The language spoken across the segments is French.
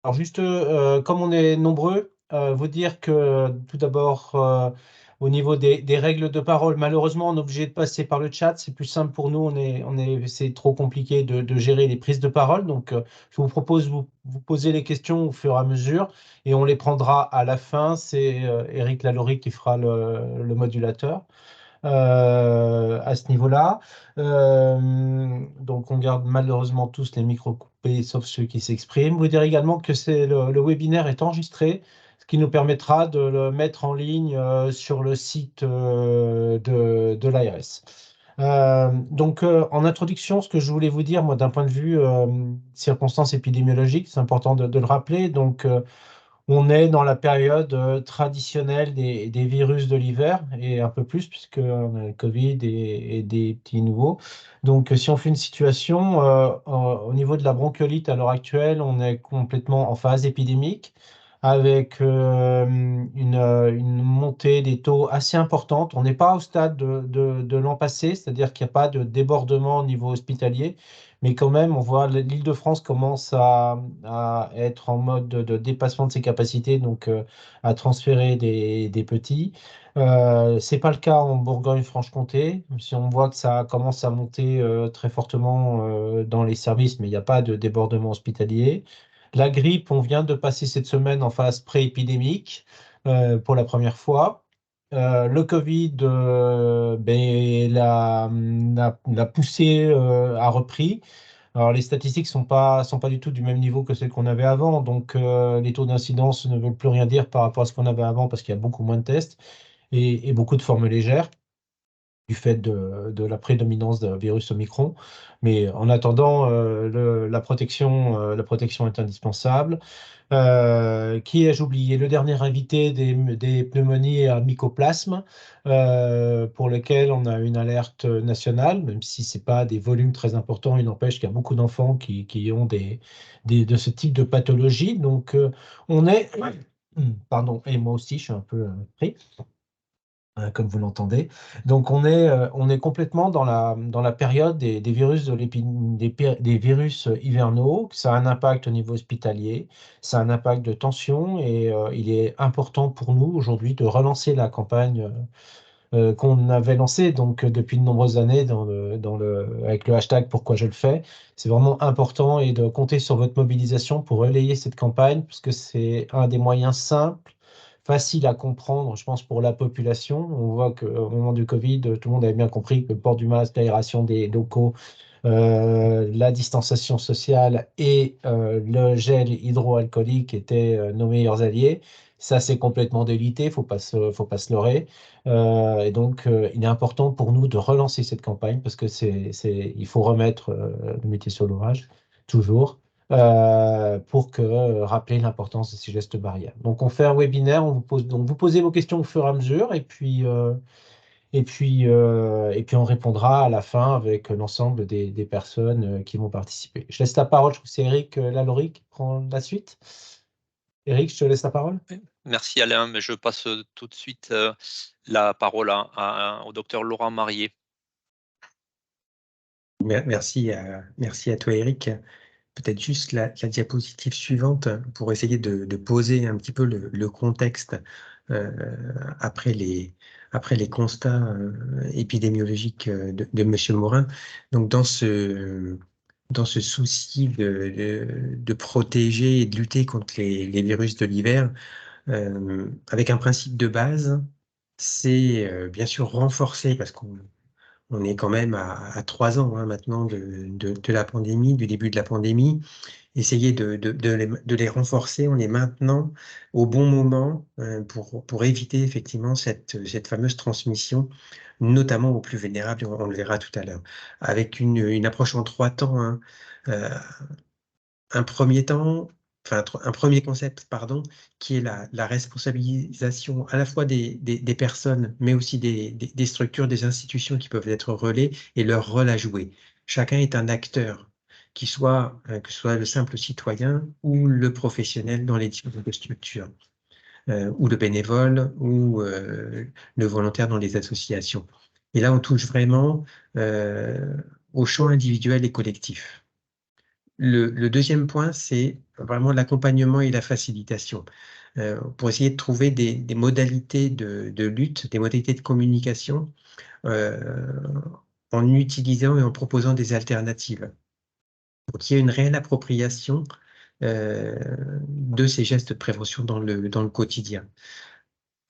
Alors juste, comme on est nombreux, vous dire que tout d'abord, au niveau des règles de parole, malheureusement, on est obligé de passer par le chat. C'est plus simple pour nous. C'est trop compliqué de gérer les prises de parole. Donc, je vous propose vous poser les questions au fur et à mesure et on les prendra à la fin. C'est Eric Lalaurie qui fera le modulateur à ce niveau-là. Donc, on garde malheureusement tous les micros coupés, sauf ceux qui s'expriment. Vous dire également que le webinaire est enregistré, ce qui nous permettra de le mettre en ligne sur le site de l'ARS. En introduction, ce que je voulais vous dire, moi, d'un point de vue circonstances épidémiologiques, c'est important de le rappeler. On est dans la période traditionnelle des virus de l'hiver et un peu plus puisqu'on a le Covid et des petits nouveaux. Donc, si on fait une situation au niveau de la bronchiolite à l'heure actuelle, on est complètement en phase épidémique avec une montée des taux assez importante. On n'est pas au stade de l'an passé, c'est-à-dire qu'il n'y a pas de débordement au niveau hospitalier. Mais quand même, on voit l'Île-de-France commence à être en mode de dépassement de ses capacités, donc à transférer des petits. C'est pas le cas en Bourgogne-Franche-Comté. Si on voit que ça commence à monter très fortement dans les services, mais il n'y a pas de débordement hospitalier. La grippe, on vient de passer cette semaine en phase pré-épidémique pour la première fois. Le Covid, la poussée a repris. Alors, les statistiques sont pas du tout du même niveau que celles qu'on avait avant. Donc, les taux d'incidence ne veulent plus rien dire par rapport à ce qu'on avait avant parce qu'il y a beaucoup moins de tests et beaucoup de formes légères du fait de la prédominance d'un virus Omicron. Mais en attendant, la protection est indispensable. Qui ai-je oublié? Le dernier invité des pneumonies à mycoplasme, pour lequel on a une alerte nationale, même si ce n'est pas des volumes très importants, il n'empêche qu'il y a beaucoup d'enfants qui ont de ce type de pathologie. Donc, on est, pardon, et moi aussi, je suis un peu pris comme vous l'entendez. Donc on est complètement dans la période des virus, des virus hivernaux. Ça a un impact au niveau hospitalier, ça a un impact de tension et il est important pour nous aujourd'hui de relancer la campagne qu'on avait lancée depuis de nombreuses années avec le hashtag Pourquoi je le fais. C'est vraiment important et de compter sur votre mobilisation pour relayer cette campagne parce que c'est un des moyens simples, facile à comprendre, je pense, pour la population. On voit qu'au moment du Covid, tout le monde avait bien compris que le port du masque, l'aération des locaux, la distanciation sociale et le gel hydroalcoolique étaient nos meilleurs alliés. Ça, c'est complètement délité, faut pas se leurrer. Il est important pour nous de relancer cette campagne parce que il faut remettre le métier sur l'ouvrage, toujours rappeler l'importance de ces gestes barrières. Donc, on fait un webinaire, donc vous posez vos questions au fur et à mesure, et puis on répondra à la fin avec l'ensemble des personnes qui vont participer. Je laisse la parole, je crois que c'est Eric Lalaurie qui prend la suite. Eric, je te laisse la parole. Merci Alain, mais je passe tout de suite la parole au docteur Laurent Marié. Merci à toi, Eric. Peut-être juste la diapositive suivante pour essayer de poser un petit peu le contexte après les constats épidémiologiques de M. Morin. Donc, dans ce souci de protéger et de lutter contre les virus de l'hiver, avec un principe de base, c'est bien sûr renforcer, parce qu'on est quand même à 3 ans maintenant de la pandémie, du début de la pandémie, essayer de les renforcer en les maintenant au bon moment pour éviter effectivement cette fameuse transmission, notamment aux plus vulnérables, on le verra tout à l'heure, avec une approche en 3 temps. Euh, un premier temps, un premier concept, pardon, qui est la responsabilisation à la fois des personnes, mais aussi des structures, des institutions qui peuvent être relais et leur rôle à jouer. Chacun est un acteur, que ce soit le simple citoyen ou le professionnel dans les différentes structures, ou le bénévole ou le volontaire dans les associations. Et là, on touche vraiment au champ individuel et collectif. Le deuxième point, c'est vraiment l'accompagnement et la facilitation. Pour essayer de trouver des modalités de lutte, des modalités de communication en utilisant et en proposant des alternatives. Pour qu'il y ait une réelle appropriation de ces gestes de prévention dans le quotidien.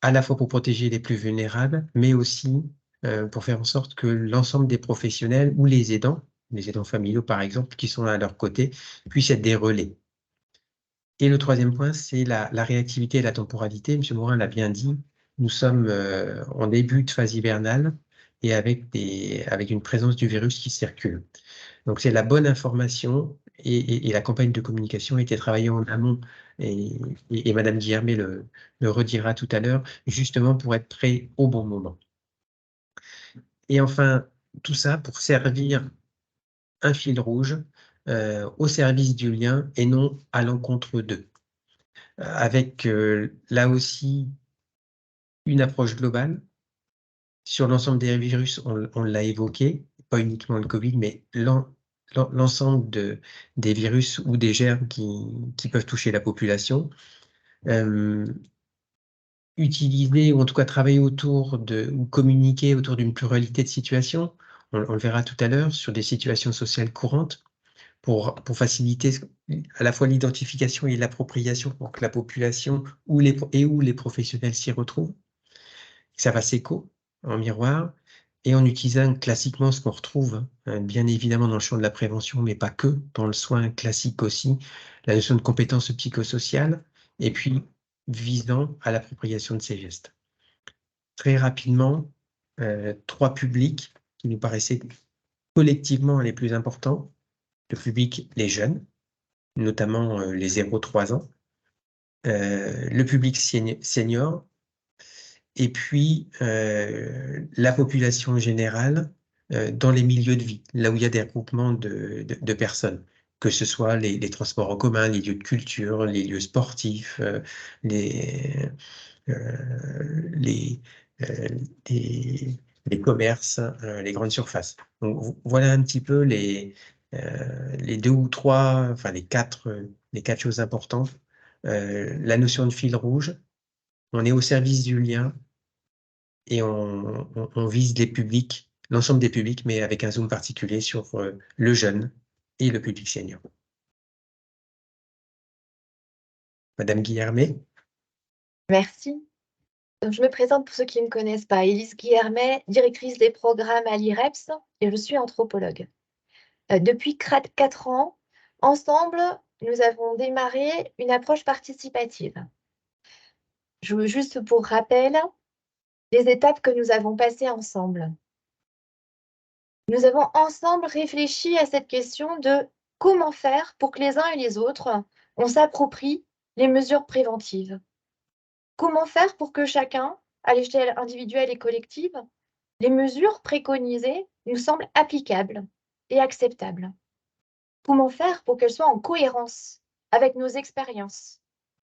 À la fois pour protéger les plus vulnérables, mais aussi pour faire en sorte que l'ensemble des professionnels ou les aidants familiaux par exemple, qui sont à leur côté, puissent être des relais. Et le troisième point, c'est la réactivité et la temporalité. M. Morin l'a bien dit, nous sommes en début de phase hivernale et avec une présence du virus qui circule. Donc c'est la bonne information et la campagne de communication a été travaillée en amont et Madame Guillermet le redira tout à l'heure, justement pour être prêt au bon moment. Et enfin, tout ça pour servir un fil rouge au service du lien et non à l'encontre d'eux. Avec là aussi une approche globale sur l'ensemble des virus, on l'a évoqué, pas uniquement le Covid, mais l'ensemble des virus ou des germes qui peuvent toucher la population. Utiliser ou en tout cas travailler autour ou communiquer autour d'une pluralité de situations, on le verra tout à l'heure, sur des situations sociales courantes, pour faciliter à la fois l'identification et l'appropriation pour que la population ou les professionnels s'y retrouvent. Ça fasse écho en miroir et en utilisant classiquement ce qu'on retrouve bien évidemment dans le champ de la prévention, mais pas que, dans le soin classique aussi, la notion de compétence psychosociale et puis visant à l'appropriation de ces gestes. Très rapidement, 3 publics qui nous paraissaient collectivement les plus importants. Le public, les jeunes, notamment les 0-3 ans, le public senior, et puis la population générale dans les milieux de vie, là où il y a des regroupements de personnes, que ce soit les transports en commun, les lieux de culture, les lieux sportifs, les commerces, les grandes surfaces. Donc, voilà un petit peu les 2 ou 3, enfin les quatre choses importantes. La notion de fil rouge, on est au service du lien et on vise les publics, l'ensemble des publics, mais avec un zoom particulier sur le jeune et le public senior. Madame Guillermet. Merci. Donc, je me présente pour ceux qui ne me connaissent pas. Élise Guillermet, directrice des programmes à l'IREPS, et je suis anthropologue. Depuis 4 ans, ensemble, nous avons démarré une approche participative. Juste pour rappel, les étapes que nous avons passées ensemble. Nous avons ensemble réfléchi à cette question de comment faire pour que les uns et les autres, on s'approprie les mesures préventives. Comment faire pour que chacun, à l'échelle individuelle et collective, les mesures préconisées nous semblent applicables et acceptables? Comment faire pour qu'elles soient en cohérence avec nos expériences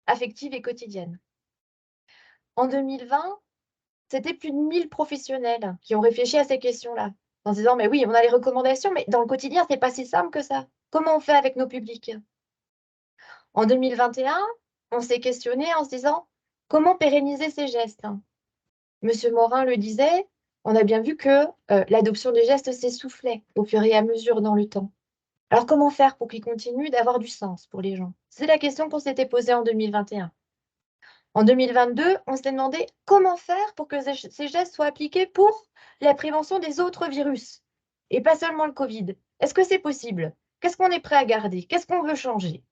affectives et quotidiennes? En 2020, c'était plus de 1000 professionnels qui ont réfléchi à ces questions-là, en se disant, mais oui, on a les recommandations, mais dans le quotidien, ce n'est pas si simple que ça. Comment on fait avec nos publics? En 2021, on s'est questionné en se disant, comment pérenniser ces gestes? Monsieur Morin le disait, on a bien vu que l'adoption des gestes s'essoufflait au fur et à mesure dans le temps. Alors, comment faire pour qu'ils continuent d'avoir du sens pour les gens? C'est la question qu'on s'était posée en 2021. En 2022, on s'est demandé comment faire pour que ces gestes soient appliqués pour la prévention des autres virus et pas seulement le Covid. Est-ce que c'est possible? Qu'est-ce qu'on est prêt à garder? Qu'est-ce qu'on veut changer?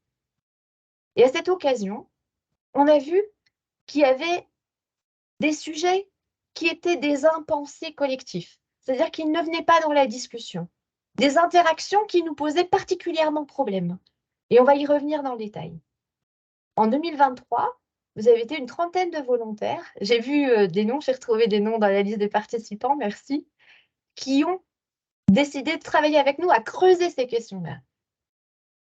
Et à cette occasion, on a vu qu'il y avait des sujets qui étaient des impensés collectifs, c'est-à-dire qu'ils ne venaient pas dans la discussion, des interactions qui nous posaient particulièrement problème. Et on va y revenir dans le détail. En 2023, vous avez été une trentaine de volontaires, j'ai vu des noms, j'ai retrouvé des noms dans la liste des participants, merci, qui ont décidé de travailler avec nous à creuser ces questions-là,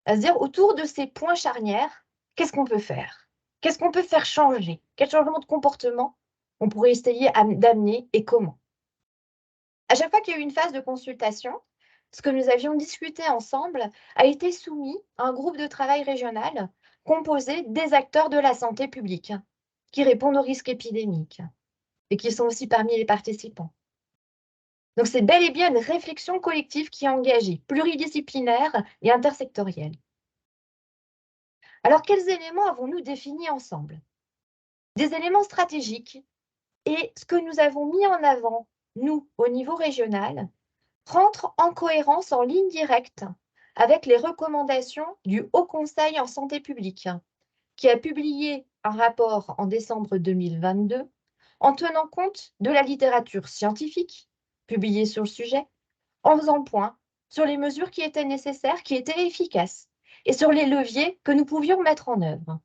à se dire autour de ces points charnières, qu'est-ce qu'on peut faire? Qu'est-ce qu'on peut faire changer? Quel changement de comportement on pourrait essayer d'amener et comment? À chaque fois qu'il y a eu une phase de consultation, ce que nous avions discuté ensemble a été soumis à un groupe de travail régional composé des acteurs de la santé publique qui répondent aux risques épidémiques et qui sont aussi parmi les participants. Donc, c'est bel et bien une réflexion collective qui est engagée, pluridisciplinaire et intersectorielle. Alors, quels éléments avons-nous définis ensemble? Des éléments stratégiques et ce que nous avons mis en avant, nous, au niveau régional, rentre en cohérence en ligne directe avec les recommandations du Haut Conseil en santé publique, qui a publié un rapport en décembre 2022 en tenant compte de la littérature scientifique publiée sur le sujet, en faisant le point sur les mesures qui étaient nécessaires, qui étaient efficaces, et sur les leviers que nous pouvions mettre en œuvre.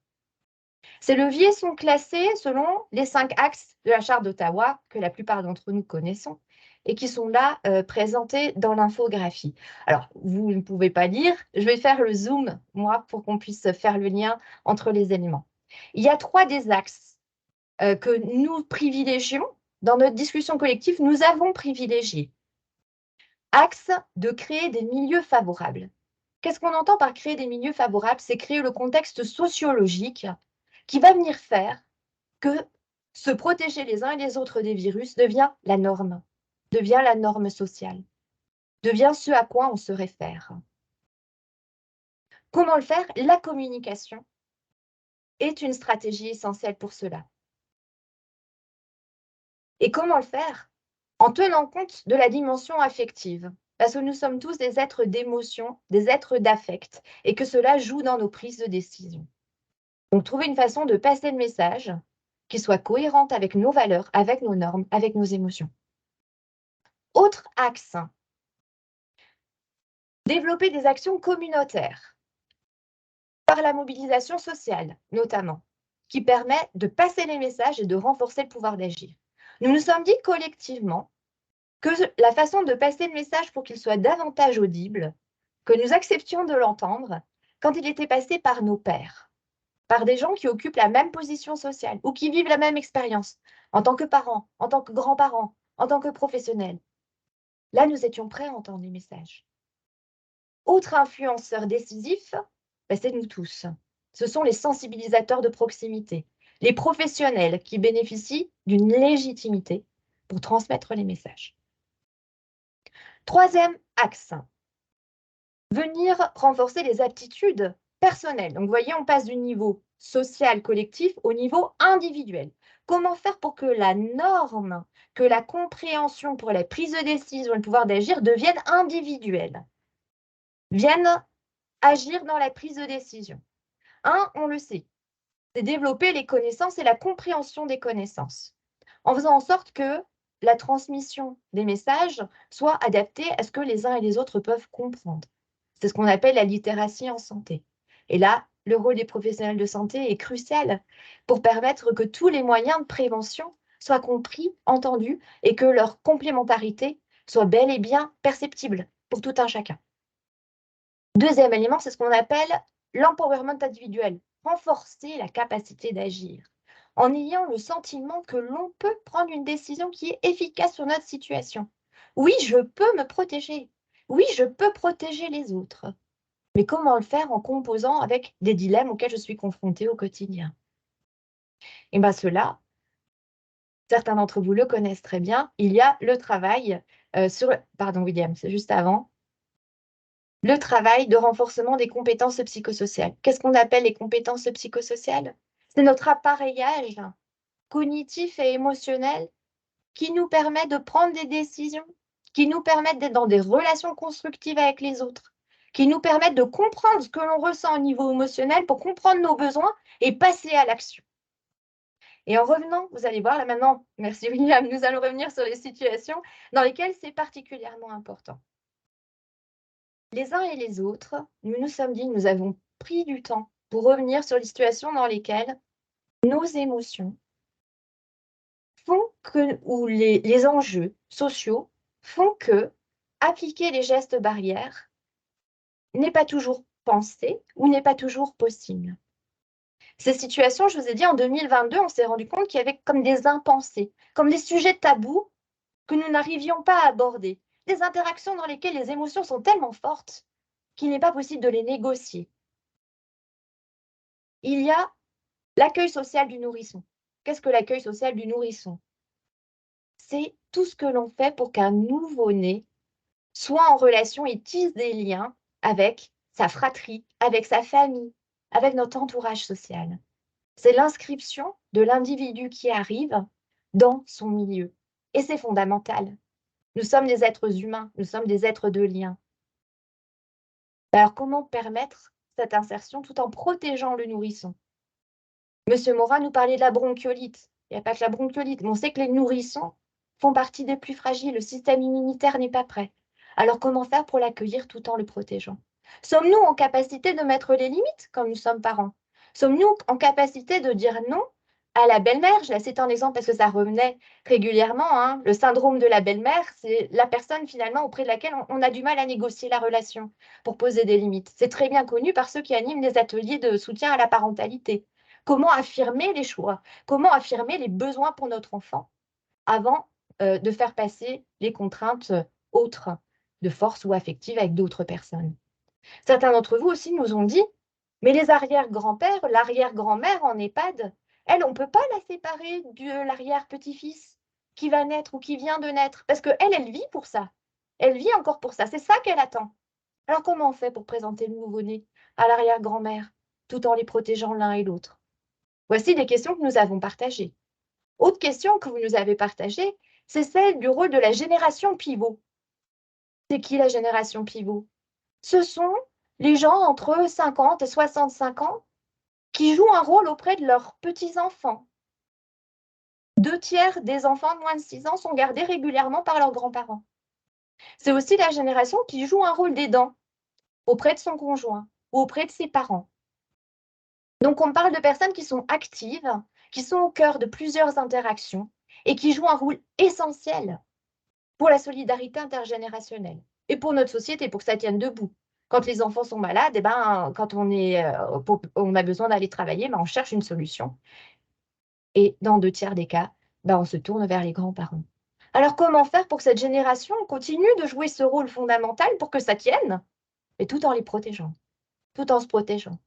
Ces leviers sont classés selon les 5 axes de la Charte d'Ottawa, que la plupart d'entre nous connaissons, et qui sont là présentés dans l'infographie. Alors, vous ne pouvez pas lire, je vais faire le zoom, moi, pour qu'on puisse faire le lien entre les éléments. Il y a 3 des axes que nous privilégions. Dans notre discussion collective, nous avons privilégié. Axe de créer des milieux favorables. Qu'est-ce qu'on entend par créer des milieux favorables? C'est créer le contexte sociologique qui va venir faire que se protéger les uns et les autres des virus devient la norme sociale, devient ce à quoi on se réfère. Comment le faire? La communication est une stratégie essentielle pour cela. Et comment le faire? En tenant compte de la dimension affective, parce que nous sommes tous des êtres d'émotion, des êtres d'affect, et que cela joue dans nos prises de décision. Donc, trouver une façon de passer le message qui soit cohérente avec nos valeurs, avec nos normes, avec nos émotions. Autre axe, développer des actions communautaires par la mobilisation sociale, notamment, qui permet de passer les messages et de renforcer le pouvoir d'agir. Nous nous sommes dit collectivement que la façon de passer le message pour qu'il soit davantage audible, que nous acceptions de l'entendre quand il était passé par nos pairs, par des gens qui occupent la même position sociale ou qui vivent la même expérience, en tant que parents, en tant que grands-parents, en tant que professionnels. Là, nous étions prêts à entendre les messages. Autre influenceur décisif, c'est nous tous. Ce sont les sensibilisateurs de proximité, les professionnels qui bénéficient d'une légitimité pour transmettre les messages. Troisième axe, venir renforcer les aptitudes personnelles. Donc, vous voyez, on passe du niveau social collectif au niveau individuel. Comment faire pour que la norme, que la compréhension pour la prise de décision et le pouvoir d'agir deviennent individuelles, viennent agir dans la prise de décision. On le sait, c'est développer les connaissances et la compréhension des connaissances, en faisant en sorte que la transmission des messages soit adaptée à ce que les uns et les autres peuvent comprendre. C'est ce qu'on appelle la littératie en santé. Et là, le rôle des professionnels de santé est crucial pour permettre que tous les moyens de prévention soient compris, entendus et que leur complémentarité soit bel et bien perceptible pour tout un chacun. Deuxième élément, c'est ce qu'on appelle l'empowerment individuel, renforcer la capacité d'agir en ayant le sentiment que l'on peut prendre une décision qui est efficace sur notre situation. Oui, je peux me protéger. Oui, je peux protéger les autres. Mais comment le faire en composant avec des dilemmes auxquels je suis confrontée au quotidien? Et bien cela, certains d'entre vous le connaissent très bien, il y a le travail Pardon William, c'est juste avant. Le travail de renforcement des compétences psychosociales. Qu'est-ce qu'on appelle les compétences psychosociales? C'est notre appareillage cognitif et émotionnel qui nous permet de prendre des décisions, qui nous permettent d'être dans des relations constructives avec les autres, qui nous permettent de comprendre ce que l'on ressent au niveau émotionnel pour comprendre nos besoins et passer à l'action. Et en revenant, vous allez voir là maintenant, merci William, nous allons revenir sur les situations dans lesquelles c'est particulièrement important. Les uns et les autres, nous nous sommes dit, nous avons pris du temps pour revenir sur les situations dans lesquelles nos émotions font que, ou les enjeux sociaux font que appliquer les gestes barrières n'est pas toujours pensé ou n'est pas toujours possible. Ces situations, je vous ai dit, en 2022, on s'est rendu compte qu'il y avait comme des impensés, comme des sujets tabous que nous n'arrivions pas à aborder. des interactions dans lesquelles les émotions sont tellement fortes qu'il n'est pas possible de les négocier. Il y a l'accueil social du nourrisson. Qu'est-ce que l'accueil social du nourrisson? C'est tout ce que l'on fait pour qu'un nouveau-né soit en relation et tisse des liens avec sa fratrie, avec sa famille, avec notre entourage social. C'est l'inscription de l'individu qui arrive dans son milieu. Et c'est fondamental. Nous sommes des êtres humains, nous sommes des êtres de lien. Alors, comment permettre cette insertion tout en protégeant le nourrisson? Monsieur Morin nous parlait de la bronchiolite. Il n'y a pas que la bronchiolite, mais on sait que les nourrissons font partie des plus fragiles. Le système immunitaire n'est pas prêt. Alors, comment faire pour l'accueillir tout en le protégeant? Sommes-nous en capacité de mettre les limites quand nous sommes parents? Sommes-nous en capacité de dire non à la belle-mère? Je la cite un exemple parce que ça revenait régulièrement. Hein. Le syndrome de la belle-mère, c'est la personne finalement auprès de laquelle on a du mal à négocier la relation pour poser des limites. C'est très bien connu par ceux qui animent les ateliers de soutien à la parentalité. Comment affirmer les choix? Comment affirmer les besoins pour notre enfant avant de faire passer les contraintes autres de force ou affectives avec d'autres personnes? Certains d'entre vous aussi nous ont dit, mais les arrière-grands-pères, l'arrière-grand-mère en EHPAD, elle, on ne peut pas la séparer de l'arrière-petit-fils qui va naître ou qui vient de naître, parce qu'elle, elle vit pour ça. Elle vit encore pour ça, c'est ça qu'elle attend. Alors comment on fait pour présenter le nouveau-né à l'arrière-grand-mère, tout en les protégeant l'un et l'autre? Voici des questions que nous avons partagées. Autre question que vous nous avez partagée, c'est celle du rôle de la génération pivot. C'est qui la génération pivot? Ce sont les gens entre 50 et 65 ans qui jouent un rôle auprès de leurs petits-enfants. 2/3 des enfants de moins de 6 ans sont gardés régulièrement par leurs grands-parents. C'est aussi la génération qui joue un rôle d'aidant auprès de son conjoint ou auprès de ses parents. Donc, on parle de personnes qui sont actives, qui sont au cœur de plusieurs interactions et qui jouent un rôle essentiel pour la solidarité intergénérationnelle et pour notre société, pour que ça tienne debout. Quand les enfants sont malades, eh ben, quand on a besoin d'aller travailler, ben, on cherche une solution. Et dans 2/3 des cas, ben, on se tourne vers les grands-parents. Alors, comment faire pour que cette génération continue de jouer ce rôle fondamental pour que ça tienne, et tout en les protégeant, tout en se protégeant?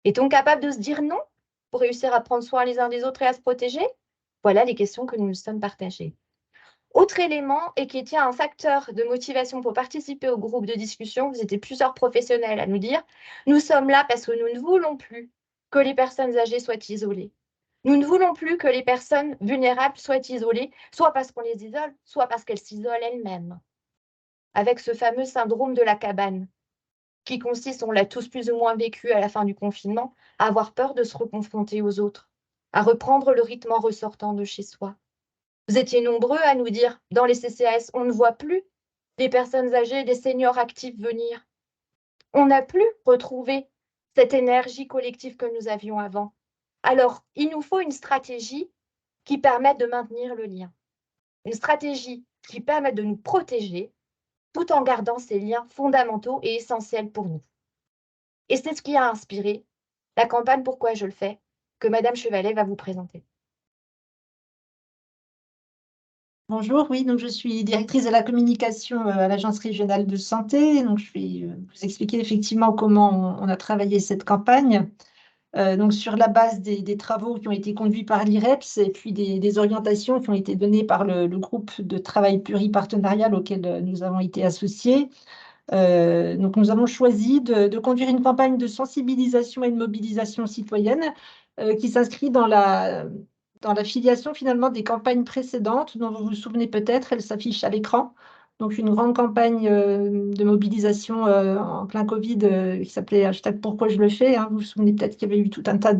Est-on capable de se dire non pour réussir à prendre soin les uns des autres et à se protéger? Voilà les questions que nous nous sommes partagées. Autre élément, et qui était un facteur de motivation pour participer au groupe de discussion, vous étiez plusieurs professionnels à nous dire, nous sommes là parce que nous ne voulons plus que les personnes âgées soient isolées. Nous ne voulons plus que les personnes vulnérables soient isolées, soit parce qu'on les isole, soit parce qu'elles s'isolent elles-mêmes. Avec ce fameux syndrome de la cabane, qui consiste, on l'a tous plus ou moins vécu à la fin du confinement, à avoir peur de se reconfronter aux autres, à reprendre le rythme en ressortant de chez soi. Vous étiez nombreux à nous dire, dans les CCAS, on ne voit plus les personnes âgées, les seniors actifs venir. On n'a plus retrouvé cette énergie collective que nous avions avant. Alors, il nous faut une stratégie qui permette de maintenir le lien. Une stratégie qui permette de nous protéger tout en gardant ces liens fondamentaux et essentiels pour nous. Et c'est ce qui a inspiré la campagne Pourquoi je le fais, que Madame Chevalet va vous présenter. Bonjour, oui, donc je suis directrice de la communication à l'Agence régionale de santé. Donc, je vais vous expliquer effectivement comment on a travaillé cette campagne. Donc, sur la base des travaux qui ont été conduits par l'IREPS et puis des orientations qui ont été données par le groupe de travail pluripartenarial auquel nous avons été associés. Donc, nous avons choisi de conduire une campagne de sensibilisation et de mobilisation citoyenne qui s'inscrit dans la filiation finalement des campagnes précédentes dont vous vous souvenez peut-être, elle s'affiche à l'écran. Donc, une grande campagne de mobilisation en plein Covid qui s'appelait hashtag Pourquoi je le fais. Hein. Vous vous souvenez peut-être qu'il y avait eu tout un tas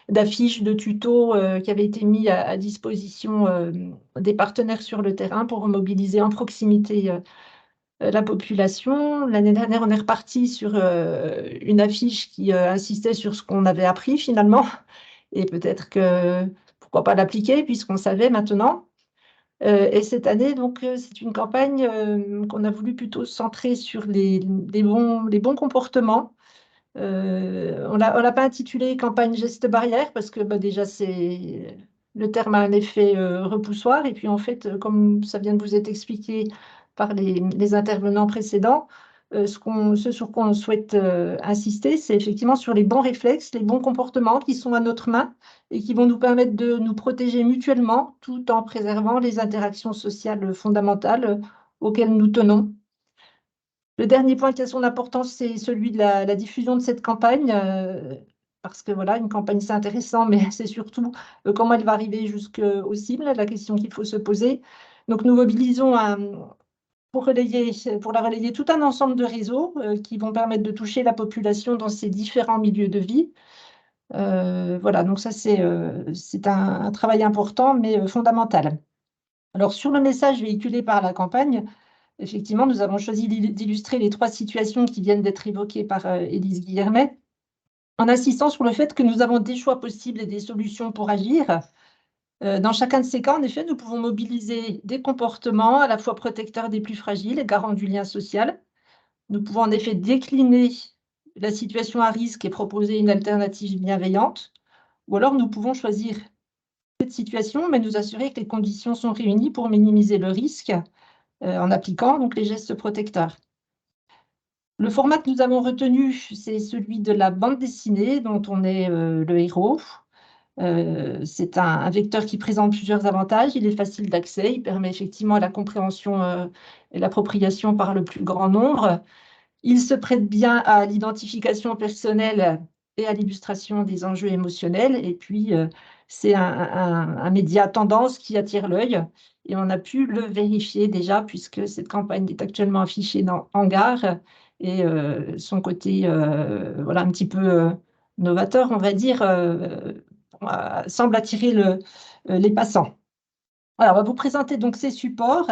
d'affiches, de tutos qui avaient été mis à disposition des partenaires sur le terrain pour mobiliser en proximité la population. L'année dernière, on est reparti sur une affiche qui insistait sur ce qu'on avait appris finalement. Et peut-être que, pourquoi pas l'appliquer puisqu'on savait maintenant. Et cette année, donc, c'est une campagne qu'on a voulu plutôt centrer sur les bons comportements. On l'a pas intitulé campagne geste barrière parce que déjà, le terme a un effet repoussoir. Et puis, en fait, comme ça vient de vous être expliqué, par les intervenants précédents. Ce sur quoi on souhaite insister, c'est effectivement sur les bons réflexes, les bons comportements qui sont à notre main et qui vont nous permettre de nous protéger mutuellement tout en préservant les interactions sociales fondamentales auxquelles nous tenons. Le dernier point qui a son importance, c'est celui de la diffusion de cette campagne, parce que voilà, une campagne, c'est intéressant, mais c'est surtout comment elle va arriver jusqu'aux cibles, la question qu'il faut se poser. Donc, nous mobilisons pour la relayer tout un ensemble de réseaux qui vont permettre de toucher la population dans ses différents milieux de vie. Voilà, donc ça, c'est un travail important, mais fondamental. Alors, sur le message véhiculé par la campagne, effectivement, nous avons choisi d'illustrer les 3 situations qui viennent d'être évoquées par Élise Guillermet, en insistant sur le fait que nous avons des choix possibles et des solutions pour agir. Dans chacun de ces cas, en effet, nous pouvons mobiliser des comportements à la fois protecteurs des plus fragiles et garants du lien social. Nous pouvons en effet décliner la situation à risque et proposer une alternative bienveillante, ou alors nous pouvons choisir cette situation, mais nous assurer que les conditions sont réunies pour minimiser le risque en appliquant donc les gestes protecteurs. Le format que nous avons retenu, c'est celui de la bande dessinée dont on est le héros. C'est un vecteur qui présente plusieurs avantages. Il est facile d'accès, il permet effectivement la compréhension et l'appropriation par le plus grand nombre. Il se prête bien à l'identification personnelle et à l'illustration des enjeux émotionnels. Et puis, c'est un média tendance qui attire l'œil. Et on a pu le vérifier déjà, puisque cette campagne est actuellement affichée dans Hangar. Et son côté voilà, un petit peu novateur, on va dire, semble attirer les passants. Alors, on va vous présenter donc ces supports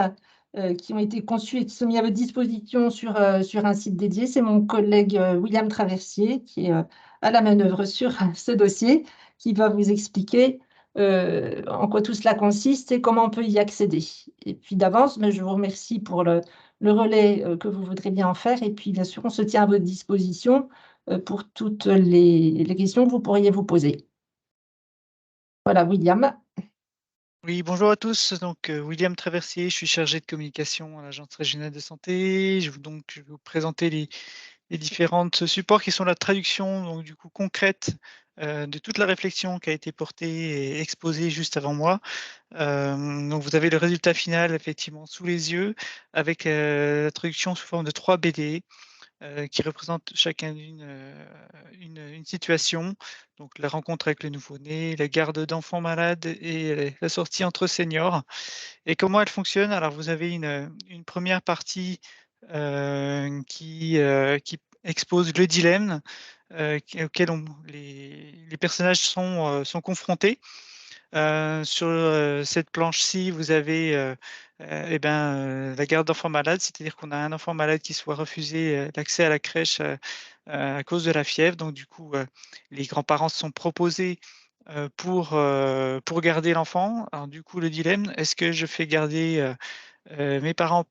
qui ont été conçus et qui sont mis à votre disposition sur un site dédié. C'est mon collègue William Traversier qui est à la manœuvre sur ce dossier, qui va vous expliquer en quoi tout cela consiste et comment on peut y accéder. Et puis d'avance, mais je vous remercie pour le relais que vous voudrez bien en faire. Et puis, bien sûr, on se tient à votre disposition pour toutes les questions que vous pourriez vous poser. Voilà, William. Oui, bonjour à tous. Donc, William Traversier, je suis chargé de communication à l'Agence régionale de santé. Je vais vous présenter les différents supports qui sont la traduction donc, du coup, concrète de toute la réflexion qui a été portée et exposée juste avant moi. Donc, vous avez le résultat final effectivement sous les yeux avec la traduction sous forme de 3 BD. Qui représentent chacun une situation, donc la rencontre avec le nouveau-né, la garde d'enfants malades et la sortie entre seniors. Et comment elle fonctionne? Alors vous avez une première partie qui expose le dilemme auquel les personnages sont confrontés. Sur cette planche-ci, vous avez la garde d'enfants malades, c'est-à-dire qu'on a un enfant malade qui soit refusé l'accès à la crèche à cause de la fièvre. Donc du coup, les grands-parents se sont proposés pour garder l'enfant. Alors du coup, le dilemme, est-ce que je fais garder mes parents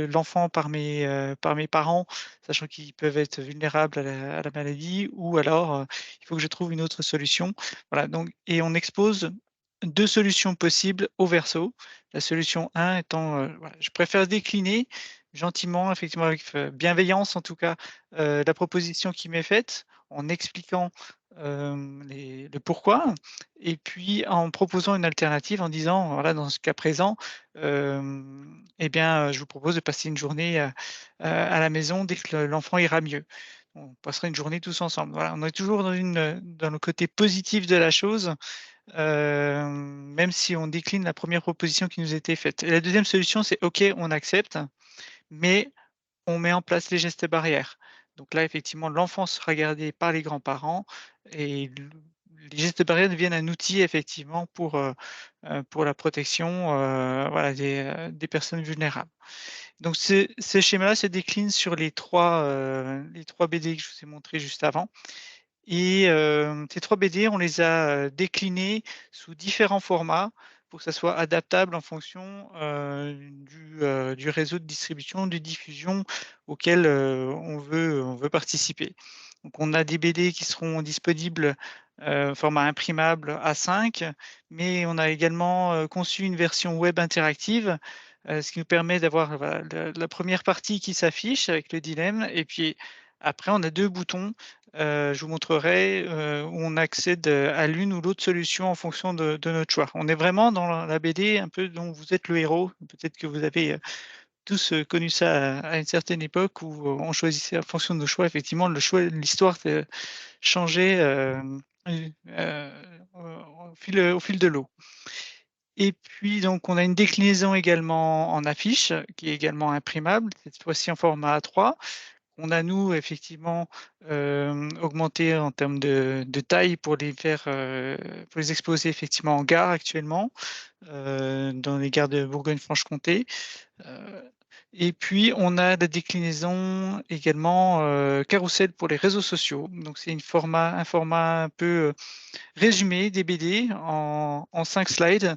l'enfant par mes parents, sachant qu'ils peuvent être vulnérables à la maladie, ou alors il faut que je trouve une autre solution. Voilà, donc, et on expose 2 solutions possibles au verso. La solution 1 étant, voilà, je préfère décliner gentiment, effectivement avec bienveillance en tout cas, la proposition qui m'est faite, en expliquant le pourquoi, et puis en proposant une alternative en disant, voilà, dans ce cas présent, je vous propose de passer une journée à la maison dès que l'enfant ira mieux. On passera une journée tous ensemble. Voilà, on est toujours dans le côté positif de la chose, même si on décline la première proposition qui nous était faite. Et la deuxième solution, c'est OK, on accepte, mais on met en place les gestes barrières. Donc là, effectivement, l'enfant sera gardé par les grands-parents et les gestes barrières deviennent un outil effectivement pour la protection voilà, des personnes vulnérables. Donc ce schéma-là se décline sur les trois BD que je vous ai montrés juste avant. Et ces 3 BD, on les a déclinés sous différents formats pour que ça soit adaptable en fonction du réseau de distribution, de diffusion auquel on veut participer. Donc on a des BD qui seront disponibles format imprimable A5, mais on a également conçu une version web interactive ce qui nous permet d'avoir voilà, la première partie qui s'affiche avec le dilemme. Et puis après, on a 2 boutons. Je vous montrerai où on accède à l'une ou l'autre solution en fonction de notre choix. On est vraiment dans la BD un peu dont vous êtes le héros. Peut-être que vous avez tous connu ça à une certaine époque où on choisissait en fonction de nos choix. Effectivement, l'histoire changeait au fil de l'eau. Et puis donc on a une déclinaison également en affiche qui est également imprimable, cette fois-ci en format A3. On a nous effectivement augmenté en termes de taille pour les faire pour les exposer effectivement en gare actuellement, dans les gares de Bourgogne-Franche-Comté. Et puis on a la déclinaison également carrousel pour les réseaux sociaux. Donc c'est un format un peu résumé des BD en 5 slides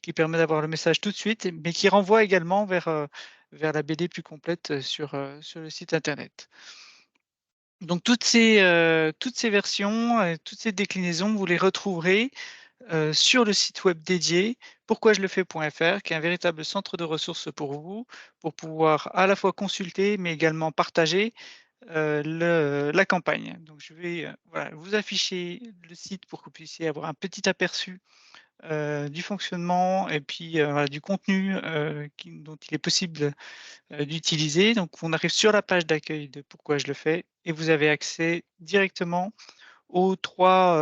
qui permet d'avoir le message tout de suite, mais qui renvoie également vers la BD plus complète sur le site internet. Donc toutes ces versions, toutes ces déclinaisons, vous les retrouverez sur le site web dédié pourquoi-je-le-fais.fr, qui est un véritable centre de ressources pour vous, pour pouvoir à la fois consulter, mais également partager la campagne. Donc je vais voilà, vous afficher le site pour que vous puissiez avoir un petit aperçu du fonctionnement et puis voilà, du contenu dont il est possible d'utiliser. Donc on arrive sur la page d'accueil de Pourquoi je le fais et vous avez accès directement aux trois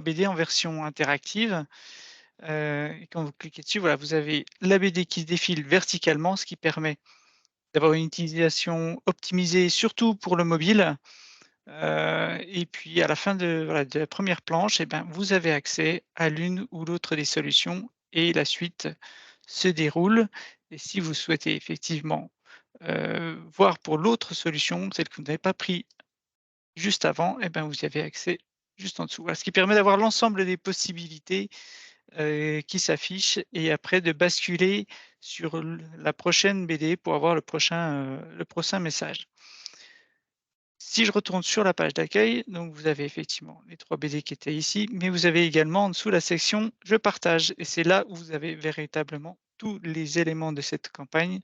BD en version interactive. Et quand vous cliquez dessus, voilà, vous avez la BD qui se défile verticalement, ce qui permet d'avoir une utilisation optimisée, surtout pour le mobile. Et puis à la fin de la première planche, eh ben, vous avez accès à l'une ou l'autre des solutions et la suite se déroule. Et si vous souhaitez effectivement voir pour l'autre solution, celle que vous n'avez pas pris juste avant, eh ben, vous y avez accès juste en dessous. Voilà, ce qui permet d'avoir l'ensemble des possibilités qui s'affichent et après de basculer sur la prochaine BD pour avoir le prochain message. Si je retourne sur la page d'accueil, donc vous avez effectivement les 3 BD qui étaient ici, mais vous avez également en dessous la section « Je partage » et c'est là où vous avez véritablement tous les éléments de cette campagne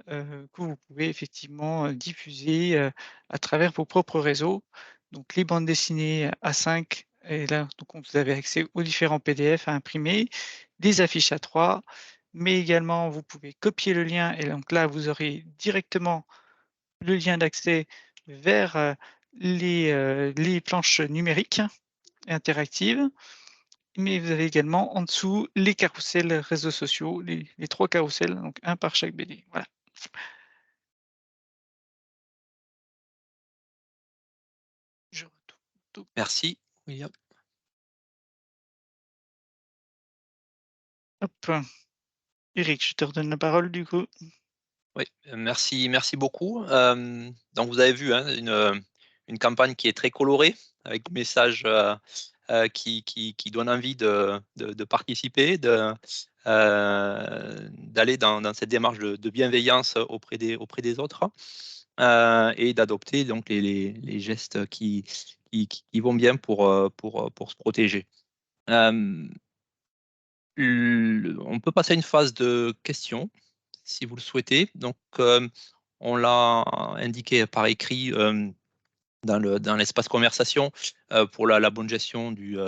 que vous pouvez effectivement diffuser à travers vos propres réseaux. Donc les bandes dessinées A5, et là donc vous avez accès aux différents PDF à imprimer, des affiches A3, mais également vous pouvez copier le lien et donc là vous aurez directement le lien d'accès vers les planches numériques interactives. Mais vous avez également en dessous les carousels réseaux sociaux, les 3 carousels, donc un par chaque BD. Voilà. Je retourne. Merci, William. Hop. Eric, je te redonne la parole du coup. Oui, merci beaucoup. Donc vous avez vu, hein, une campagne qui est très colorée, avec des messages qui donnent envie de participer, d'aller dans cette démarche de bienveillance auprès des autres, et d'adopter donc les gestes qui vont bien pour se protéger. On peut passer à une phase de questions, si vous le souhaitez. Donc, on l'a indiqué par écrit dans l'espace conversation. Pour la bonne gestion du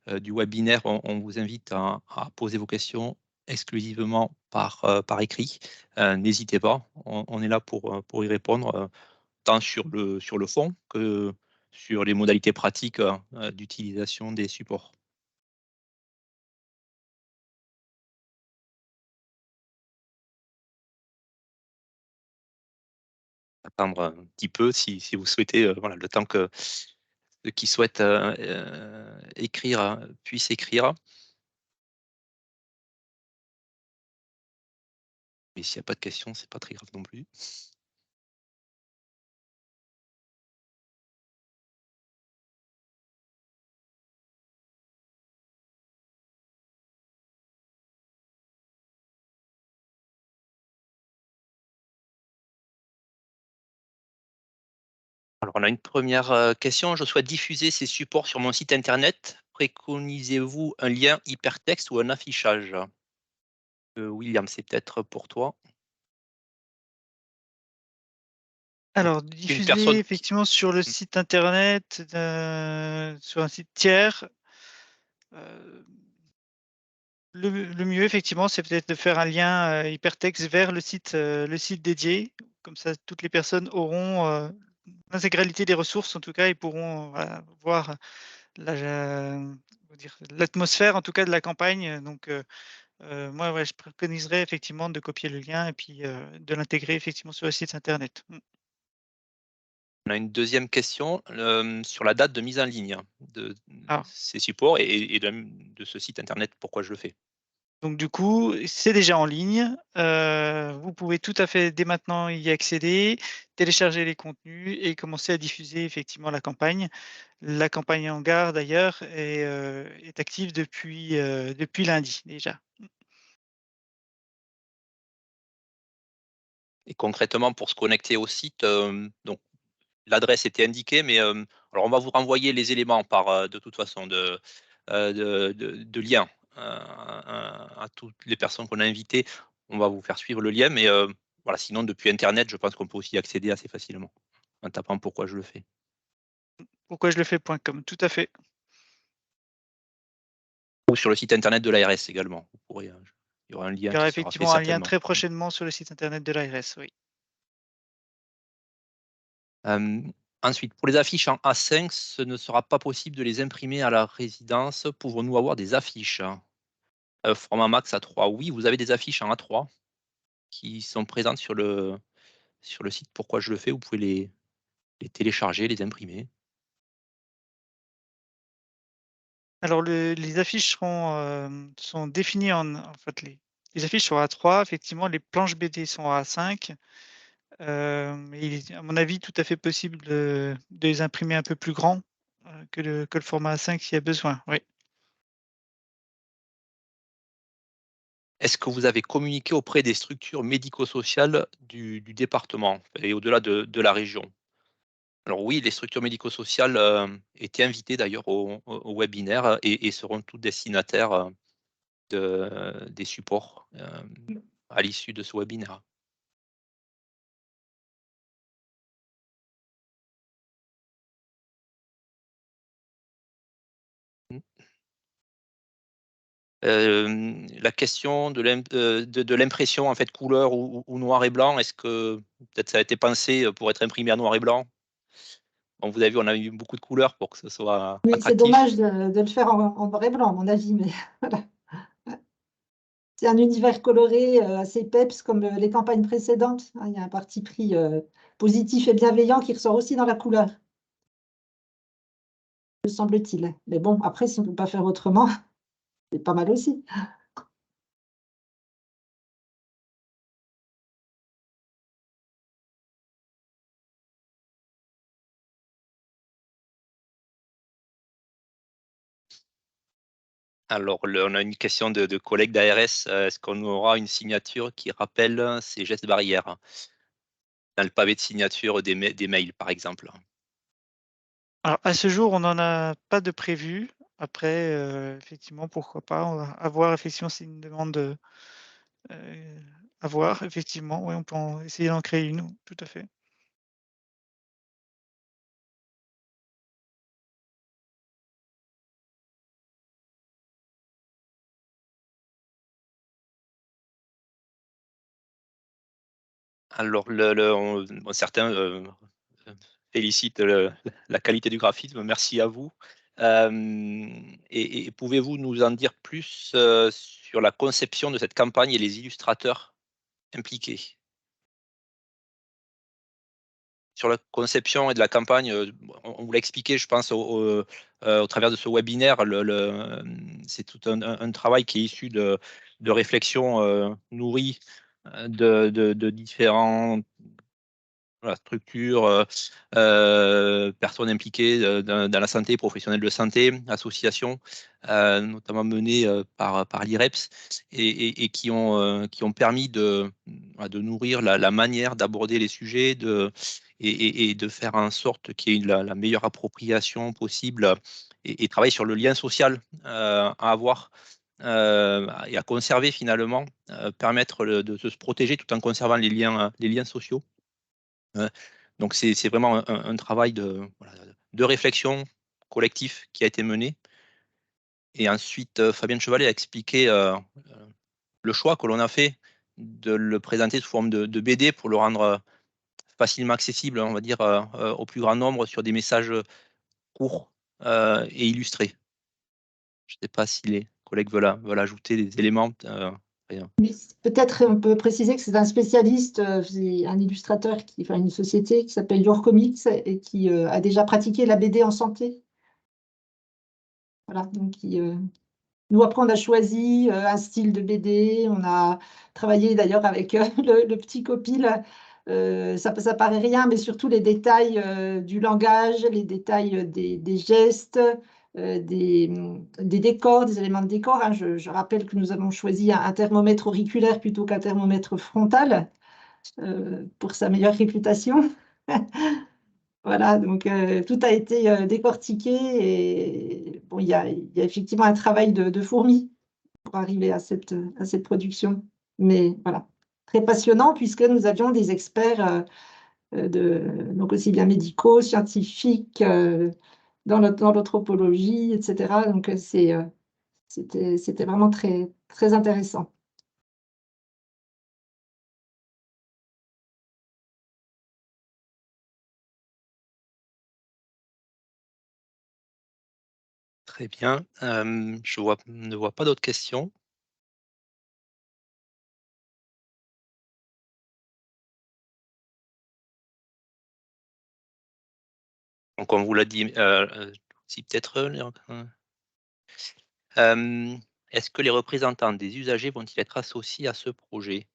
webinaire, on vous invite à poser vos questions exclusivement par écrit. N'hésitez pas, on est là pour y répondre, tant sur le fond que sur les modalités pratiques d'utilisation des supports. Attendre un petit peu si vous souhaitez, voilà, le temps que ceux qui souhaitent écrire puissent écrire. Mais s'il n'y a pas de questions, c'est pas très grave non plus. Alors, on a une première question. Je souhaite diffuser ces supports sur mon site internet. Préconisez-vous un lien hypertexte ou un affichage? William, c'est peut-être pour toi. Alors, Une diffuser personne effectivement sur le site internet, sur un site tiers, le mieux, effectivement, c'est peut-être de faire un lien hypertexte vers le site dédié. Comme ça, toutes les personnes auront l'intégralité des ressources, en tout cas, et pourront voir l'atmosphère, en tout cas, de la campagne. Donc, moi, ouais, je préconiserais effectivement de copier le lien et puis de l'intégrer effectivement sur le site internet. On a une deuxième question sur la date de mise en ligne de Ah. ces supports et de ce site internet. Pourquoi je le fais? Donc du coup, c'est déjà en ligne. Vous pouvez tout à fait dès maintenant y accéder, télécharger les contenus et commencer à diffuser effectivement la campagne. La campagne en gare d'ailleurs est active depuis lundi déjà. Et concrètement, pour se connecter au site, donc l'adresse était indiquée, mais alors on va vous renvoyer les éléments par de toute façon de lien à toutes les personnes qu'on a invitées. On va vous faire suivre le lien, mais voilà, sinon depuis Internet, je pense qu'on peut aussi y accéder assez facilement en tapant pourquoi je le fais. Pourquoi je le fais.com, tout à fait. Ou sur le site internet de l'ARS également. Vous pourrez, il y aura un Il lien y aura qui sera fait effectivement un lien certainement. très prochainement sur le site internet de l'ARS, oui. Ensuite, pour les affiches en A5, ce ne sera pas possible de les imprimer à la résidence. Pouvons-nous avoir des affiches? Format max A3, oui, vous avez des affiches en A3 qui sont présentes sur le site Pourquoi je le fais. Vous pouvez les télécharger, les imprimer. Alors les affiches sont définies en fait les affiches sont à A3, effectivement les planches BD sont à A5. Mais il est à mon avis tout à fait possible de les imprimer un peu plus grands que le format A5 s'il y a besoin, oui. Est-ce que vous avez communiqué auprès des structures médico-sociales du département et au-delà de la région? Alors oui, les structures médico-sociales étaient invitées d'ailleurs au webinaire et seront toutes destinataires des supports à l'issue de ce webinaire. La question de l'impression en fait couleur ou noir et blanc, est-ce que peut-être ça a été pensé pour être imprimé en noir et blanc? Bon, vous avez vu, on a eu beaucoup de couleurs pour que ce soit Oui, c'est attractif. dommage de le faire en noir et blanc, à mon avis, mais voilà. C'est un univers coloré, assez peps comme les campagnes précédentes, hein. Il y a un parti pris positif et bienveillant qui ressort aussi dans la couleur, me semble-t-il. Mais bon, après, si on ne peut pas faire autrement, c'est pas mal aussi. Alors, on a une question de collègues d'ARS. Est-ce qu'on aura une signature qui rappelle ces gestes barrières dans le pavé de signature des mails, par exemple? Alors à ce jour, on n'en a pas de prévu. Après, effectivement, pourquoi pas? On va à voir effectivement, c'est une demande, à voir effectivement. Oui, on peut essayer d'en créer une, tout à fait. Alors, certains félicitent la qualité du graphisme. Merci à vous. Et pouvez-vous nous en dire plus sur la conception de cette campagne et les illustrateurs impliqués? Sur la conception et de la campagne, on vous l'a expliqué, je pense, au travers de ce webinaire. C'est tout un travail qui est issu de réflexions nourries de différents structures, personnes impliquées dans la santé, professionnels de santé, associations, notamment menées par l'IREPS et qui ont permis de nourrir la manière d'aborder les sujets et de faire en sorte qu'il y ait la meilleure appropriation possible et travailler sur le lien social à avoir et à conserver finalement, permettre de se protéger tout en conservant les liens sociaux. Donc c'est vraiment un travail de réflexion collectif qui a été mené. Et ensuite, Fabienne Chevalet a expliqué le choix que l'on a fait de le présenter sous forme de BD pour le rendre facilement accessible, on va dire, au plus grand nombre sur des messages courts et illustrés. Je ne sais pas si les collègues veulent ajouter des éléments. Peut-être on peut préciser que c'est un spécialiste, c'est un illustrateur, enfin une société qui s'appelle Your Comics et qui a déjà pratiqué la BD en santé. Voilà, donc nous, après, on a choisi un style de BD. On a travaillé d'ailleurs avec le petit copil. Ça paraît rien, mais surtout les détails du langage, les détails des gestes, des décors, des éléments de décor. Hein. Je rappelle que nous avons choisi un thermomètre auriculaire plutôt qu'un thermomètre frontal pour sa meilleure réputation. Voilà, donc tout a été décortiqué et bon, il y a effectivement un travail de fourmi pour arriver à cette production. Mais voilà, très passionnant puisque nous avions des experts donc aussi bien médicaux, scientifiques, dans l'anthropologie, etc. Donc c'était vraiment très, très intéressant. Très bien. Je ne vois pas d'autres questions. Donc, comme vous l'a dit, si peut-être, est-ce que les représentants des usagers vont-ils être associés à ce projet?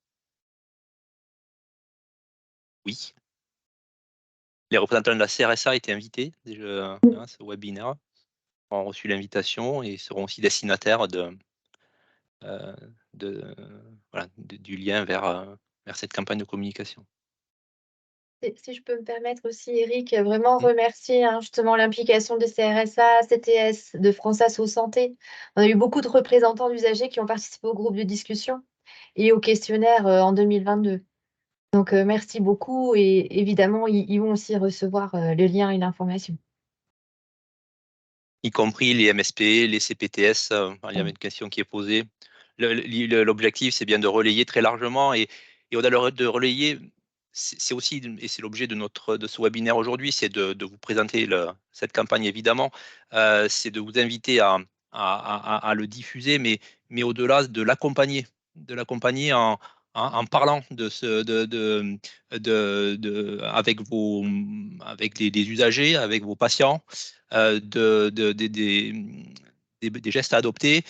Oui. Les représentants de la CRSA étaient invités déjà à ce webinaire, ont reçu l'invitation et seront aussi destinataires du lien vers cette campagne de communication. Si je peux me permettre aussi, Eric, vraiment remercier justement l'implication des CRSA, CTS, de France Asso Santé. On a eu beaucoup de représentants d'usagers qui ont participé au groupe de discussion et au questionnaire en 2022. Donc, merci beaucoup et évidemment, ils vont aussi recevoir le lien et l'information. Y compris les MSP, les CPTS, il y avait une question qui est posée. L'objectif, c'est bien de relayer très largement et au-delà de relayer, c'est aussi, et c'est l'objet de ce webinaire aujourd'hui, c'est de vous présenter cette campagne évidemment, c'est de vous inviter à le diffuser, mais au-delà de l'accompagner en parlant avec les usagers, avec vos patients, des gestes à adopter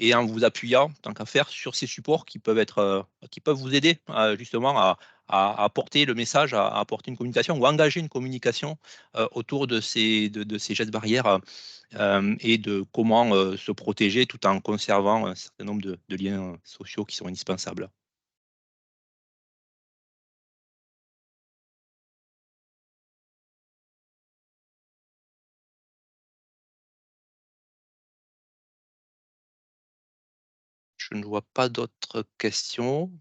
et en vous appuyant, tant qu'à faire, sur ces supports qui peuvent vous aider justement à apporter le message, à apporter une communication ou engager une communication autour de ces gestes barrières et de comment se protéger tout en conservant un certain nombre de liens sociaux qui sont indispensables. Je ne vois pas d'autres questions.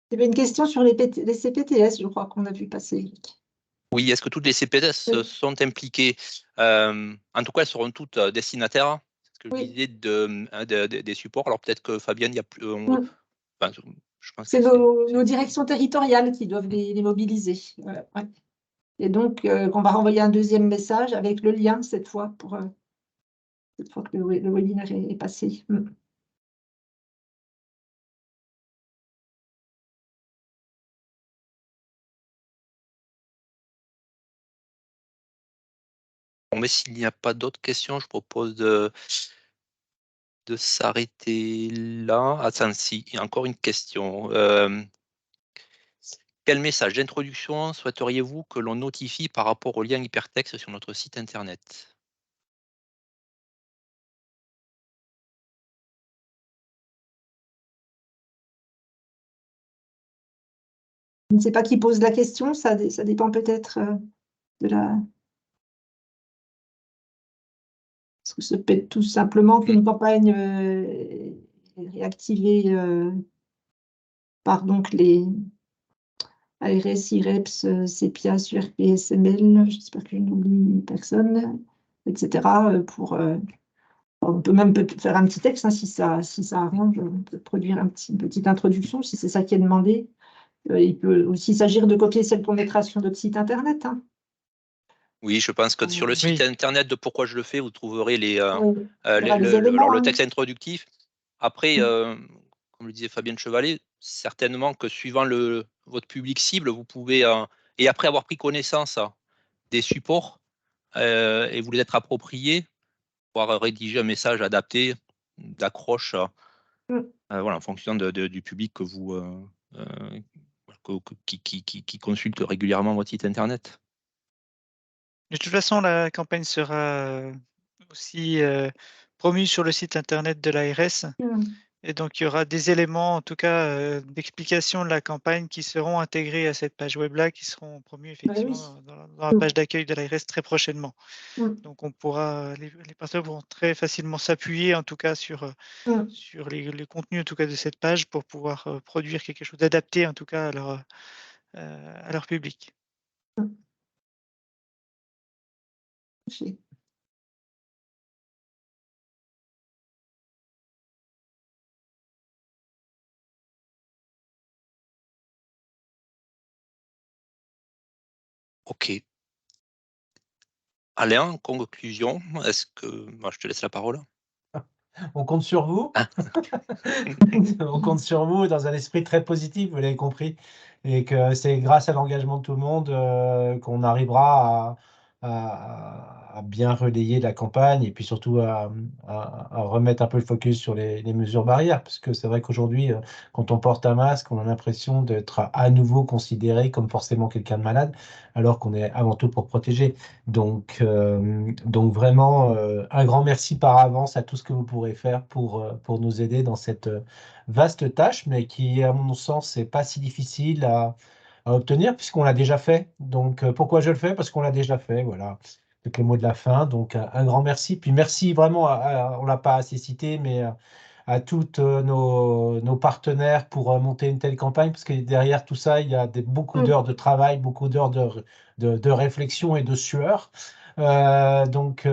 Il y avait une question sur les CPTS, je crois qu'on a vu passer, Eric. Oui, est-ce que toutes les CPTS sont impliquées? En tout cas, elles seront toutes destinataires. C'est ce que je disais des supports. Alors peut-être que Fabienne, il y a plus. Je pense C'est que nos directions territoriales qui doivent les mobiliser. Ouais. Et donc, on va renvoyer un deuxième message avec le lien cette fois que le webinaire est passé. Bon, mais s'il n'y a pas d'autres questions, je propose de s'arrêter là. Attends, si, il y a encore une question. Quel message d'introduction souhaiteriez-vous que l'on notifie par rapport au lien hypertexte sur notre site internet? Je ne sais pas qui pose la question, ça dépend peut-être de la... Parce que ça peut être tout simplement qu'une campagne réactivé par donc les ARS, IREPS, CEPIA, URP, SML, j'espère que je n'oublie personne, etc. On peut même faire un petit texte, hein, si ça arrange, on peut produire une petite introduction, si c'est ça qui est demandé. Il peut aussi s'agir de copier celle qu'on mettra sur notre site internet. Hein. Oui, je pense que sur le site Oui. internet de Pourquoi je le fais, vous trouverez Il y aura les éléments, alors, le hein. texte introductif. Après, comme le disait Fabienne Chevalet, certainement que suivant votre public cible, vous pouvez, et après avoir pris connaissance des supports et vous les être appropriés, pouvoir rédiger un message adapté, d'accroche, voilà, en fonction du public que vous qui consulte régulièrement votre site internet. De toute façon, la campagne sera aussi promue sur le site internet de l'ARS. Et donc, il y aura des éléments, en tout cas, d'explication de la campagne qui seront intégrés à cette page web-là, qui seront promus effectivement dans la page d'accueil de l'ARS très prochainement. Donc, on pourra, les partenaires pourront très facilement s'appuyer, en tout cas, sur les contenus, en tout cas, de cette page pour pouvoir produire quelque chose d'adapté, en tout cas, à leur public. Ok. Alain, en conclusion, est-ce que moi je te laisse la parole? On compte sur vous. Ah. On compte sur vous dans un esprit très positif, vous l'avez compris, et que c'est grâce à l'engagement de tout le monde qu'on arrivera à bien relayer la campagne et puis surtout à remettre un peu le focus sur les mesures barrières, parce que c'est vrai qu'aujourd'hui, quand on porte un masque, on a l'impression d'être à nouveau considéré comme forcément quelqu'un de malade, alors qu'on est avant tout pour protéger. Donc vraiment, un grand merci par avance à tout ce que vous pourrez faire pour nous aider dans cette vaste tâche, mais qui, à mon sens, n'est pas si difficile à obtenir, puisqu'on l'a déjà fait. Donc, pourquoi je le fais? Parce qu'on l'a déjà fait, voilà. Avec les mots de la fin. Donc, un grand merci. Puis merci vraiment, on ne l'a pas assez cité, mais à toutes nos partenaires pour monter une telle campagne, parce que derrière tout ça, il y a beaucoup d'heures de travail, beaucoup d'heures de réflexion et de sueur. Donc,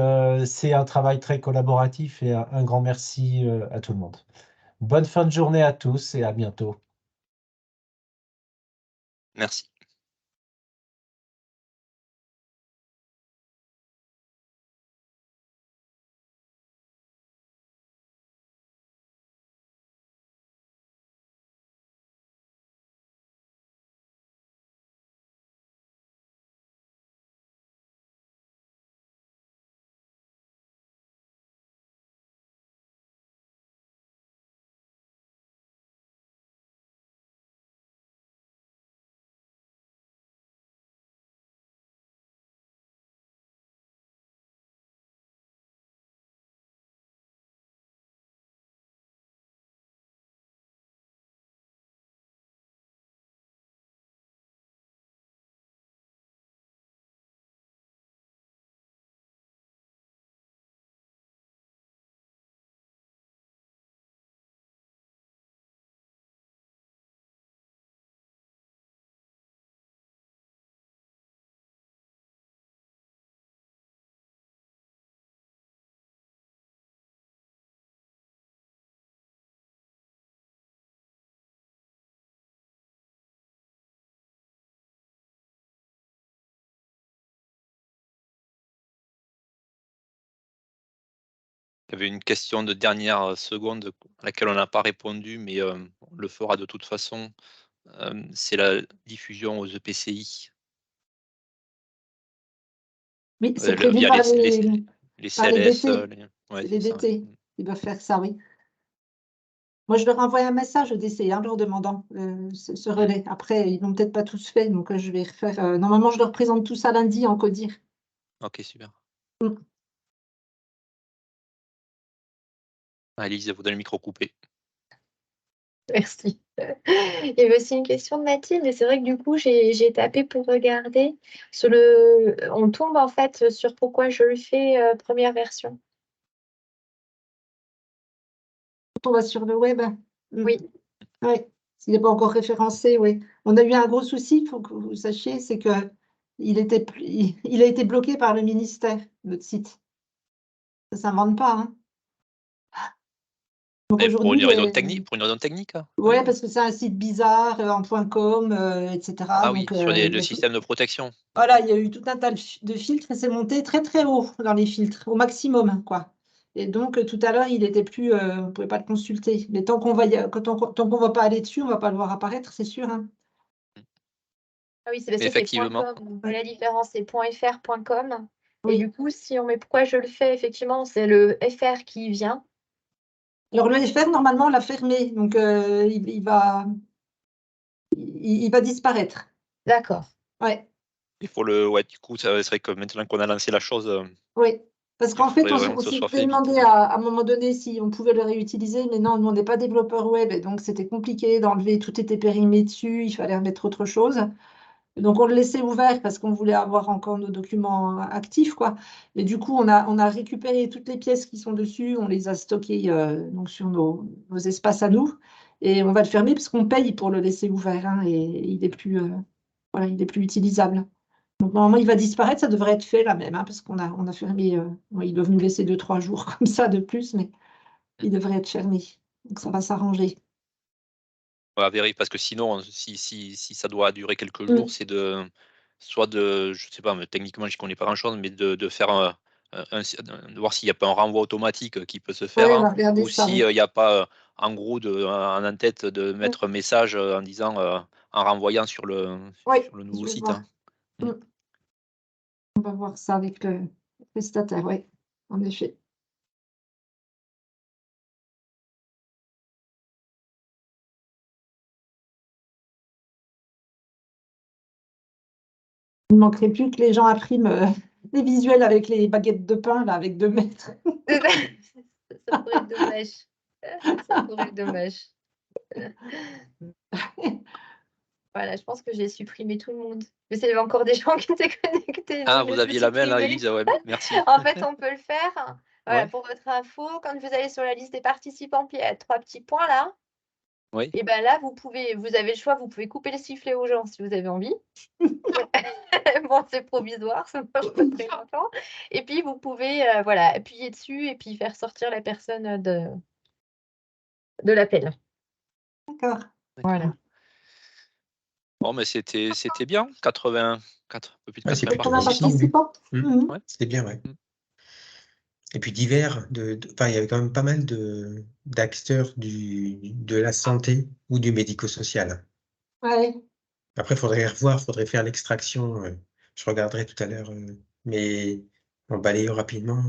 c'est un travail très collaboratif et un grand merci à tout le monde. Bonne fin de journée à tous et à bientôt. Merci. Il y avait une question de dernière seconde à laquelle on n'a pas répondu, mais on le fera de toute façon. C'est la diffusion aux EPCI. Oui, c'est prévu via par les les CLS. DT. Ouais, C'est les ça, DT. ouais. Ils doivent faire ça, oui. Moi, je leur envoie un message au DC leur demandant ce relais. Après, ils n'ont peut-être pas tous fait, donc je vais refaire. Normalement, je leur présente tout ça lundi en CODIR. Ok, super. Mm. Alice, vous donne le micro coupé. Merci. Il y avait aussi une question de Mathilde, et c'est vrai que du coup, j'ai tapé pour regarder. On tombe en fait sur pourquoi je le fais première version. on va sur le web. Oui. Oui, s'il n'est pas encore référencé, oui. On a eu un gros souci, il faut que vous sachiez, c'est que il a été bloqué par le ministère, notre site. Ça ne s'invente pas, hein. Donc Et pour une aujourd'hui, raison technique, hein. ouais, parce que c'est un site bizarre, en .com, etc. Ah oui, Donc, sur il y le a système de protection. voilà, il y a eu tout un tas de filtres et c'est monté très très haut dans les filtres, au maximum, quoi. Et donc, tout à l'heure, il était plus, on ne pouvait pas le consulter. Mais tant qu'on va pas aller dessus, on ne va pas le voir apparaître, c'est sûr, hein. Ah oui, c'est parce que c'est Effectivement. .com. La différence, c'est .fr, .com. Et Oui. du coup, si on met pourquoi je le fais, effectivement, c'est le FR qui vient. Alors, le FR, normalement, on l'a fermé, donc il va disparaître. D'accord. Ouais, Il faut du coup, c'est vrai que maintenant qu'on a lancé la chose, oui. Parce il qu'en fait, faudrait vraiment on que ce soit s'était fait vite. demandé à un moment donné si on pouvait le réutiliser, mais non, nous, on n'est pas développeur web, et donc c'était compliqué d'enlever, tout était périmé dessus, il fallait remettre autre chose. Donc, on le laissait ouvert parce qu'on voulait avoir encore nos documents actifs, quoi. Mais du coup, on a récupéré toutes les pièces qui sont dessus, on les a stockées donc sur nos espaces à nous, et on va le fermer parce qu'on paye pour le laisser ouvert, hein, et il n'est plus, voilà, il est plus utilisable. Donc, normalement, il va disparaître, ça devrait être fait là même, hein, parce qu'on a fermé, ouais, ils doivent nous laisser 2-3 jours comme ça de plus, mais il devrait être fermé. Donc, ça va s'arranger. À vérifier, parce que sinon, si ça doit durer quelques Mm. jours, c'est je sais pas, mais techniquement, je connais pas grand-chose, mais de faire de voir s'il n'y a pas un renvoi automatique qui peut se faire, Ouais, on hein, va regarder ou ça, s'il oui. n'y a pas, en gros, en en-tête de mettre un message en disant, en renvoyant sur Oui, sur le je nouveau vais site, voir. hein. Mm. On va voir ça avec le prestataire, oui, en effet. Il ne manquerait plus que les gens impriment des visuels avec les baguettes de pain, là, avec 2 mètres. Ça pourrait être dommage. Ça pourrait être dommage. Voilà, je pense que j'ai supprimé tout le monde. Mais il y avait encore des gens qui étaient connectés. Ah, Donc vous je peux aviez la main là, supprimer. Elise, ouais, merci. En fait, on peut le faire. Voilà, Ouais. pour votre info, quand vous allez sur la liste des participants, puis il y a 3 petits points là. Oui. Et bien là, vous avez le choix, vous pouvez couper le sifflet aux gens si vous avez envie. Bon, c'est provisoire, ça ne marche pas très longtemps. Et puis, vous pouvez voilà, appuyer dessus et puis faire sortir la personne de l'appel. D'accord. Voilà. Bon, mais c'était bien, 80, un peu plus de Ouais, c'est 80 80 participants. participants. Mhm. Ouais. C'est bien, ouais. Mm. Et puis divers, enfin, il y avait quand même pas mal d'acteurs de la santé ou du médico-social. Ouais. Après, il faudrait revoir, il faudrait faire l'extraction. Je regarderai tout à l'heure, mais en balayant rapidement.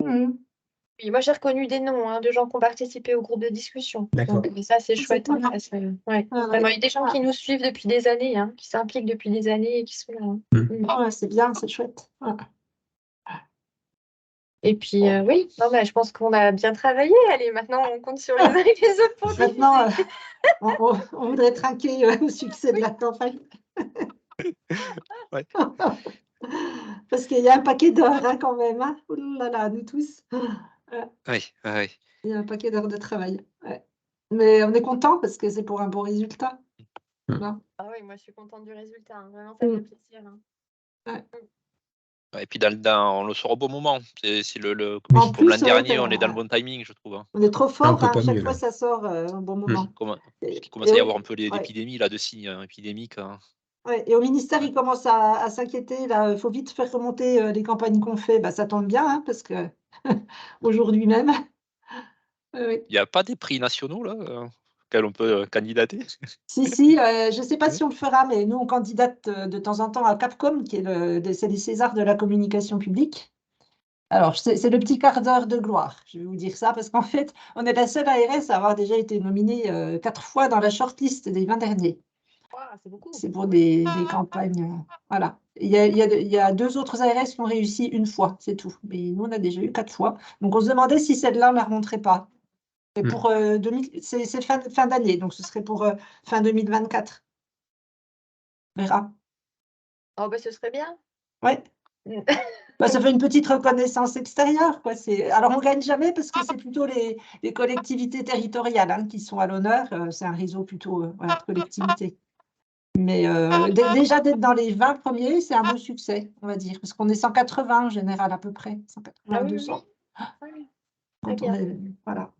Mhm. Oui, moi, j'ai reconnu des noms hein, de gens qui ont participé au groupe de discussion. D'accord. Donc, ça, c'est C'est chouette. cool, hein. Ouais. Ah, Vraiment, ouais. il y a des gens qui nous suivent depuis des années, hein, qui s'impliquent depuis des années et qui sont là. Hein. Mm. Ouais, c'est bien, c'est chouette. Ouais. Et puis, oui, non, mais je pense qu'on a bien travaillé. Allez, maintenant, on compte sur les uns et les autres pour Maintenant, diffuser. on voudrait trinquer au succès de la campagne. Ouais. Parce qu'il y a un paquet d'heures hein, quand même. Hein. Ouh là là, nous tous. Oui, oui. Il y a un paquet d'heures de travail. Ouais. Mais on est content parce que c'est pour un bon résultat. Voilà. Ah oui, moi, je suis contente du résultat. Hein. Vraiment, ça fait plaisir. Hein. Ouais. Et puis on le sort au bon moment. C'est En comme l'an plus, ouais, dernier, on est dans le bon timing, je trouve, hein. on est trop Ah, on fort. peut Hein. pas Chaque mieux, fois, là. ça sort au bon moment. Parce qu'il commence Et à y oui, avoir un peu ouais. l'épidémie, là, de signes épidémiques, hein. Ouais. Et au ministère, ils commencent à s'inquiéter. Là, il faut vite faire remonter les campagnes qu'on fait. Bah, ça tombe bien hein, parce que aujourd'hui même. Oui. Il n'y a pas des prix nationaux, là, auxquels on peut candidater? Si, je ne sais pas si on le fera, mais nous, on candidate de temps en temps à Capcom, qui est c'est les Césars de la communication publique. Alors, c'est le petit quart d'heure de gloire, je vais vous dire ça, parce qu'en fait, on est la seule ARS à avoir déjà été nominée 4 fois dans la shortlist des 20 derniers. Wow, c'est beaucoup. C'est pour des campagnes. Voilà. Il y a 2 autres ARS qui ont réussi une fois, c'est tout. Mais nous, on a déjà eu 4 fois. Donc, on se demandait si celle-là, on ne la remonterait pas. Et pour c'est fin d'année, donc ce serait pour fin 2024. On verra. Oh, bah, ce serait bien. Ouais. Bah, ça fait une petite reconnaissance extérieure, quoi. Alors, on ne gagne jamais parce que c'est plutôt les collectivités territoriales, hein, qui sont à l'honneur. C'est un réseau plutôt voilà, de collectivités. Mais déjà d'être dans les 20 premiers, c'est un beau succès, on va dire, parce qu'on est 180 en général à peu près, 180, Ah oui, 200. oui. Quand Très bien. voilà,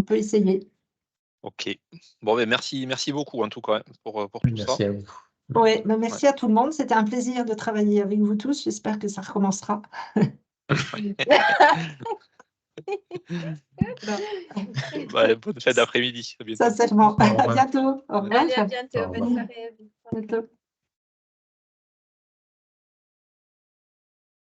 on peut essayer. Ok. Bon, mais merci beaucoup en tout cas pour tout ça. Merci à vous. Oui, mais merci à tout le monde. C'était un plaisir de travailler avec vous tous. J'espère que ça recommencera. Bah, bonne fête d'après-midi. À bientôt. Sincèrement. Au À revoir. bientôt. Au revoir. Allez, à bientôt. Au Bonne revoir. soirée à vous. À bientôt.